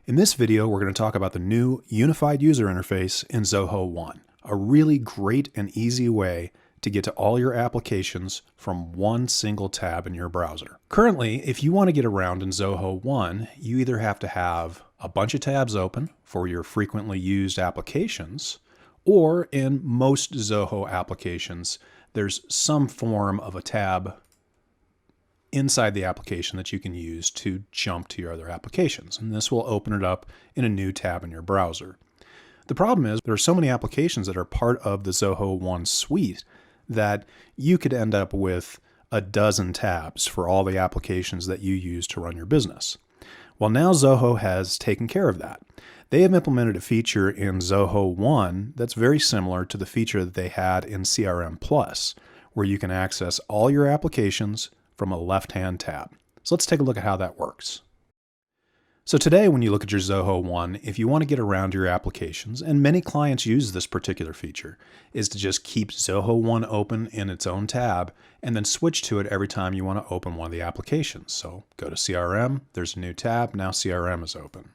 In this video, we're going to talk about the new unified user interface in Zoho 1, a really great and easy way to get to all your applications from one single tab in your browser. Currently, if you want to get around in Zoho 1, you either have to have a bunch of tabs open for your frequently used applications, or in most Zoho applications, there's some form of a tab inside the application that you can use to jump to your other applications. And this will open it up in a new tab in your browser. The problem is there are so many applications that are part of the Zoho 1 suite that you could end up with a dozen tabs for all the applications that you use to run your business. Well, now Zoho has taken care of that. They have implemented a feature in Zoho 1 that's very similar to the feature that they had in CRM Plus, where you can access all your applications from a left-hand tab. So let's take a look at how that works. So today, when you look at your Zoho 1, if you want to get around your applications, and many clients use this particular feature, is to just keep Zoho 1 open in its own tab and then switch to it every time you want to open one of the applications. So go to CRM, there's a new tab, now CRM is open.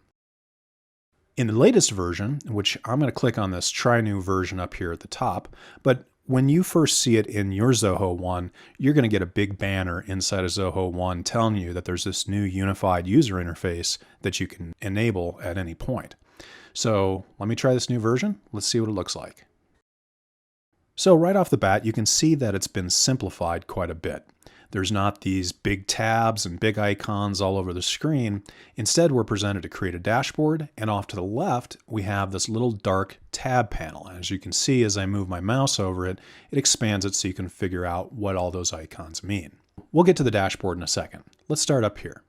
In the latest version, which I'm going to click on this Try New version up here at the top, but when you first see it in your Zoho 1, you're going to get a big banner inside of Zoho 1 telling you that there's this new unified user interface that you can enable at any point. So let me try this new version. Let's see what it looks like. So right off the bat, you can see that it's been simplified quite a bit. There's not these big tabs and big icons all over the screen. Instead, we're presented to create a dashboard, and off to the left, we have this little dark tab panel. And as you can see, as I move my mouse over it, it expands it so you can figure out what all those icons mean. We'll get to the dashboard in a second. Let's start up here.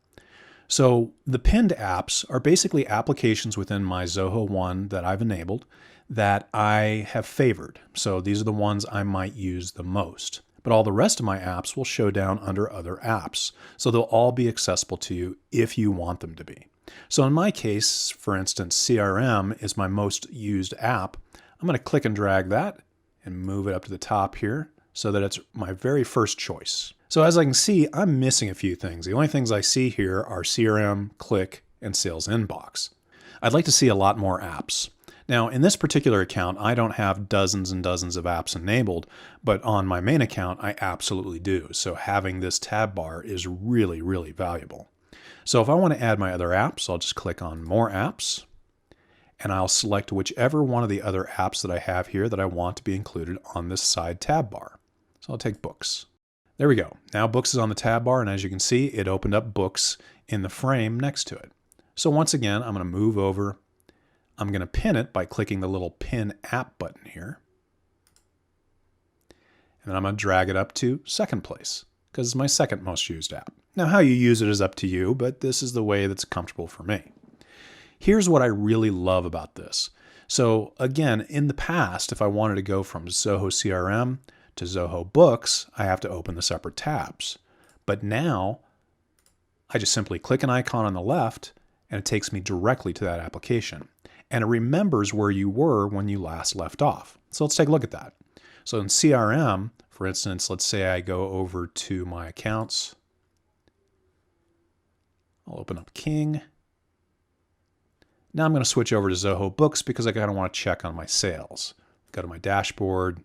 So the pinned apps are basically applications within my Zoho 1 that I've enabled that I have favored. So these are the ones I might use the most. But all the rest of my apps will show down under other apps. So they'll all be accessible to you if you want them to be. So in my case, for instance, CRM is my most used app. I'm going to click and drag that and move it up to the top here so that it's my very first choice. So as I can see, I'm missing a few things. The only things I see here are CRM, Click, and Sales Inbox. I'd like to see a lot more apps. Now, in this particular account, I don't have dozens and dozens of apps enabled, but on my main account, I absolutely do. So having this tab bar is really, really valuable. So if I want to add my other apps, I'll just click on More Apps, and I'll select whichever one of the other apps that I have here that I want to be included on this side tab bar. So I'll take Books. There we go. Now Books is on the tab bar, and as you can see, it opened up Books in the frame next to it. So once again, I'm going to move over. I'm going to pin it by clicking the little Pin App button here. And then I'm going to drag it up to second place because it's my second most used app. Now how you use it is up to you, but this is the way that's comfortable for me. Here's what I really love about this. So again, in the past, if I wanted to go from Zoho CRM to Zoho Books, I have to open the separate tabs. But now I just simply click an icon on the left and it takes me directly to that application. And it remembers where you were when you last left off. So let's take a look at that. So in CRM, for instance, let's say I go over to my accounts. I'll open up King. Now I'm going to switch over to Zoho Books because I kind of want to check on my sales. Go to my dashboard.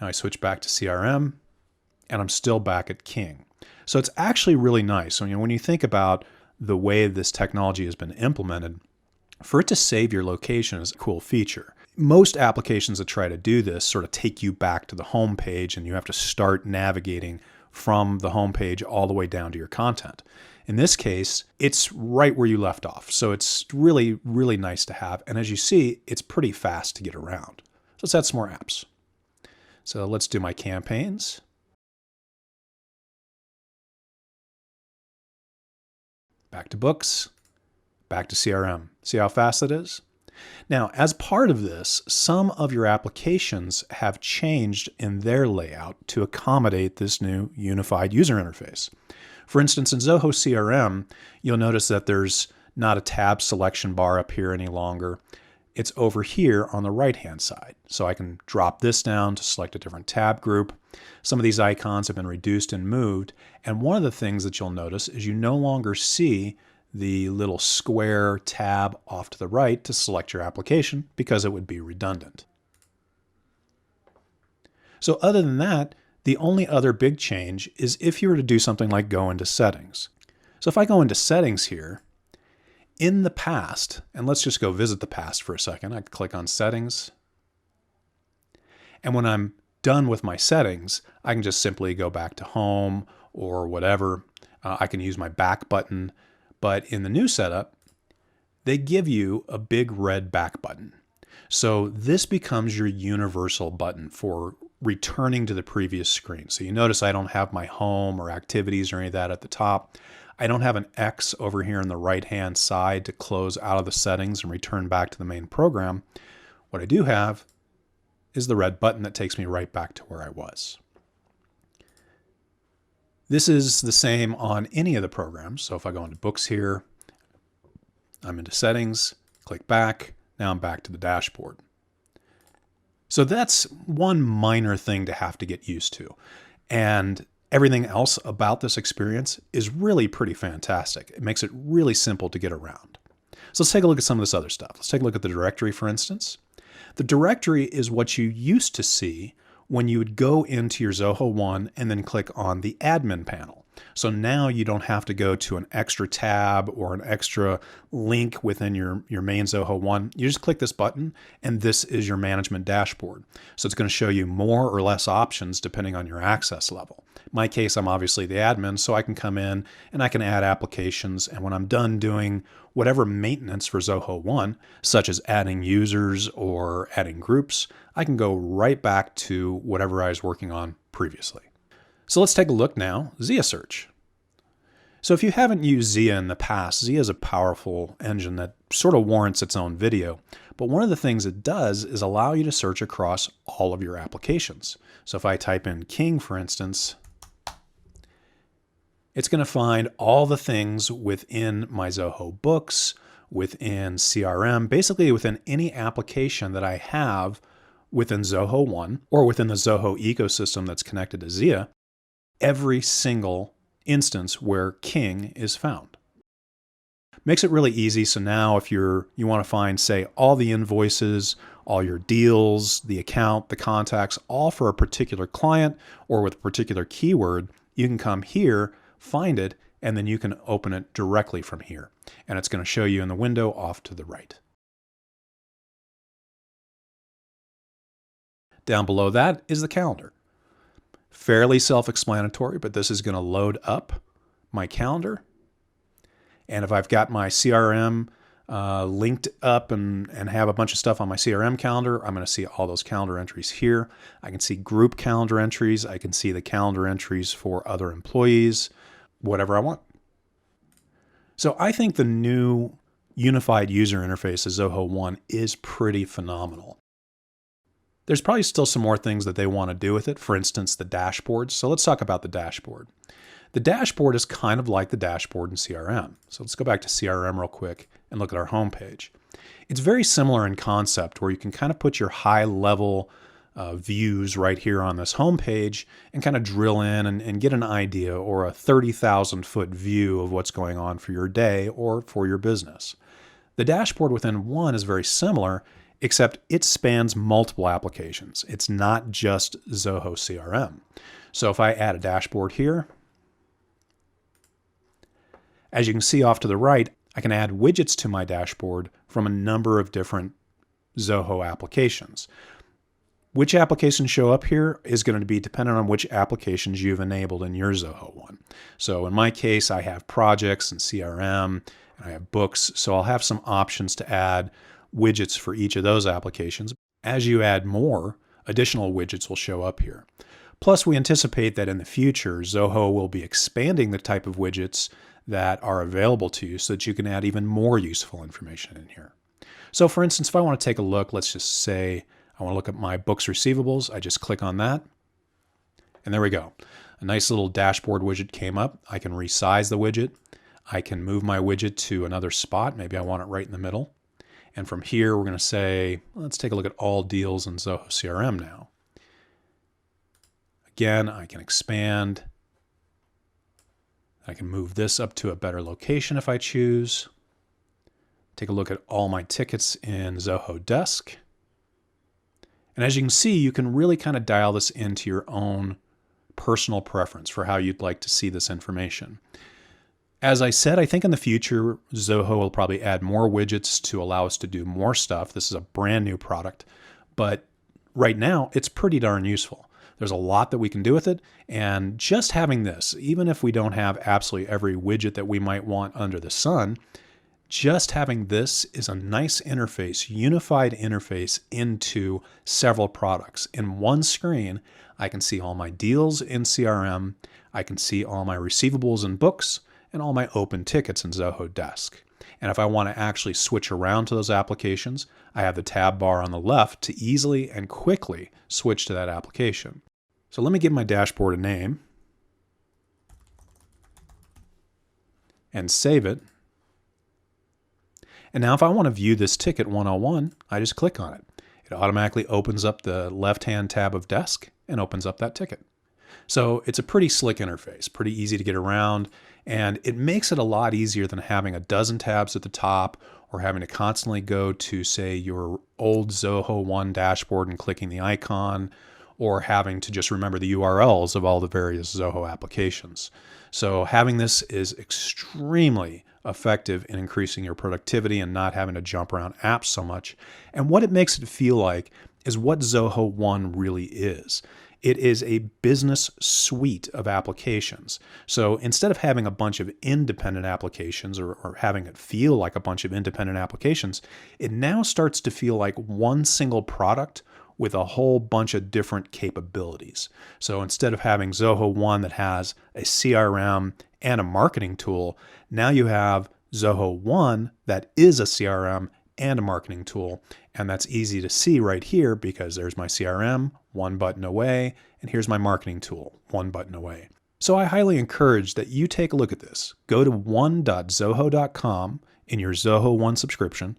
Now I switch back to CRM, and I'm still back at King. So it's actually really nice. So, when you think about the way this technology has been implemented, for it to save your location is a cool feature. Most applications that try to do this sort of take you back to the home page and you have to start navigating from the home page all the way down to your content. In this case, it's right where you left off. So it's really, really nice to have. And as you see, it's pretty fast to get around. So let's add some more apps. So let's do my campaigns. Back to Books, back to CRM. See how fast it is? Now, as part of this, some of your applications have changed in their layout to accommodate this new unified user interface. For instance, in Zoho CRM, you'll notice that there's not a tab selection bar up here any longer. It's over here on the right-hand side. So I can drop this down to select a different tab group. Some of these icons have been reduced and moved. And one of the things that you'll notice is you no longer see the little square tab off to the right to select your application because it would be redundant. So other than that, the only other big change is if you were to do something like go into settings. So if I go into settings here, in the past, and let's just go visit the past for a second, I click on settings. And when I'm done with my settings, I can just simply go back to home or whatever. I can use my back button, but in the new setup, they give you a big red back button. So this becomes your universal button for returning to the previous screen. So you notice I don't have my home or activities or any of that at the top. I don't have an X over here on the right-hand side to close out of the settings and return back to the main program. What I do have is the red button that takes me right back to where I was. This is the same on any of the programs. So if I go into books here, I'm into settings, click back, now I'm back to the dashboard. So that's one minor thing to have to get used to. And everything else about this experience is really pretty fantastic. It makes it really simple to get around. So let's take a look at some of this other stuff. Let's take a look at the directory, for instance. The directory is what you used to see when you would go into your Zoho One and then click on the admin panel. So now you don't have to go to an extra tab or an extra link within your main Zoho One. You just click this button and this is your management dashboard. So it's going to show you more or less options depending on your access level. In my case, I'm obviously the admin, so I can come in and I can add applications. And when I'm done doing whatever maintenance for Zoho One, such as adding users or adding groups, I can go right back to whatever I was working on previously. So let's take a look now, Zia search. So if you haven't used Zia in the past, Zia is a powerful engine that sort of warrants its own video. But one of the things it does is allow you to search across all of your applications. So if I type in King, for instance, it's going to find all the things within my Zoho books, within CRM, basically within any application that I have within Zoho One or within the Zoho ecosystem that's connected to Zia, every single instance where King is found. Makes it really easy. So now if you want to find, say, all the invoices, all your deals, the account, the contacts, all for a particular client or with a particular keyword, you can come here, find it, and then you can open it directly from here. And it's going to show you in the window off to the right. Down below that is the calendar. Fairly self-explanatory, but this is going to load up my calendar. And if I've got my CRM linked up and have a bunch of stuff on my CRM calendar, I'm going to see all those calendar entries here. I can see group calendar entries. I can see the calendar entries for other employees, whatever I want. So I think the new unified user interface of Zoho One is pretty phenomenal. There's probably still some more things that they want to do with it. For instance, the dashboard. So let's talk about the dashboard. The dashboard is kind of like the dashboard in CRM. So let's go back to CRM real quick and look at our homepage. It's very similar in concept where you can kind of put your high level views right here on this homepage and kind of drill in and get an idea or a 30,000 foot view of what's going on for your day or for your business. The dashboard within One is very similar, except it spans multiple applications. It's not just Zoho CRM. So if I add a dashboard here, as you can see off to the right, I can add widgets to my dashboard from a number of different Zoho applications. Which applications show up here is going to be dependent on which applications you've enabled in your Zoho One. So in my case, I have projects and CRM, and I have books, so I'll have some options to add widgets for each of those applications. As you add more, additional widgets will show up here. Plus, we anticipate that in the future, Zoho will be expanding the type of widgets that are available to you so that you can add even more useful information in here. So for instance, if I want to take a look, let's just say I want to look at my books receivables. I just click on that, and there we go. A nice little dashboard widget came up. I can resize the widget. I can move my widget to another spot. Maybe I want it right in the middle. And from here, we're going to say, let's take a look at all deals in Zoho CRM now. Again, I can expand I can move this up to a better location if I choose. Take a look at all my tickets in Zoho Desk. And as you can see, you can really kind of dial this into your own personal preference for how you'd like to see this information. As I said, I think in the future, Zoho will probably add more widgets to allow us to do more stuff. This is a brand new product, but right now it's pretty darn useful. There's a lot that we can do with it, and just having this, even if we don't have absolutely every widget that we might want under the sun, just having this is a nice interface, unified interface into several products. In one screen, I can see all my deals in CRM, I can see all my receivables and books, and all my open tickets in Zoho Desk. And if I want to actually switch around to those applications, I have the tab bar on the left to easily and quickly switch to that application. So let me give my dashboard a name and save it. And now if I want to view this ticket 101, I just click on it. It automatically opens up the left-hand tab of Desk and opens up that ticket. So it's a pretty slick interface, pretty easy to get around, and it makes it a lot easier than having a dozen tabs at the top or having to constantly go to, say, your old Zoho 1 dashboard and clicking the icon, or having to just remember the URLs of all the various Zoho applications. So having this is extremely effective in increasing your productivity and not having to jump around apps so much. And what it makes it feel like is what Zoho 1 really is. It is a business suite of applications. So instead of having a bunch of independent applications or having it feel like a bunch of independent applications, it now starts to feel like one single product with a whole bunch of different capabilities. So instead of having Zoho 1 that has a CRM and a marketing tool, now you have Zoho 1 that is a CRM and a marketing tool. And that's easy to see right here because there's my CRM, one button away, and here's my marketing tool, one button away. So I highly encourage that you take a look at this. Go to one.zoho.com in your Zoho 1 subscription,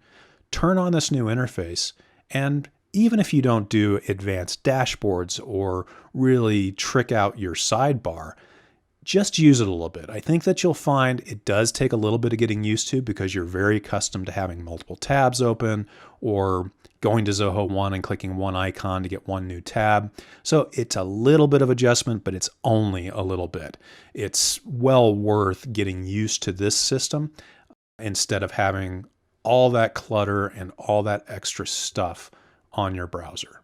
turn on this new interface, and even if you don't do advanced dashboards or really trick out your sidebar, just use it a little bit. I think that you'll find it does take a little bit of getting used to because you're very accustomed to having multiple tabs open or going to Zoho 1 and clicking one icon to get one new tab. So it's a little bit of adjustment, but it's only a little bit. It's well worth getting used to this system instead of having all that clutter and all that extra stuff on your browser.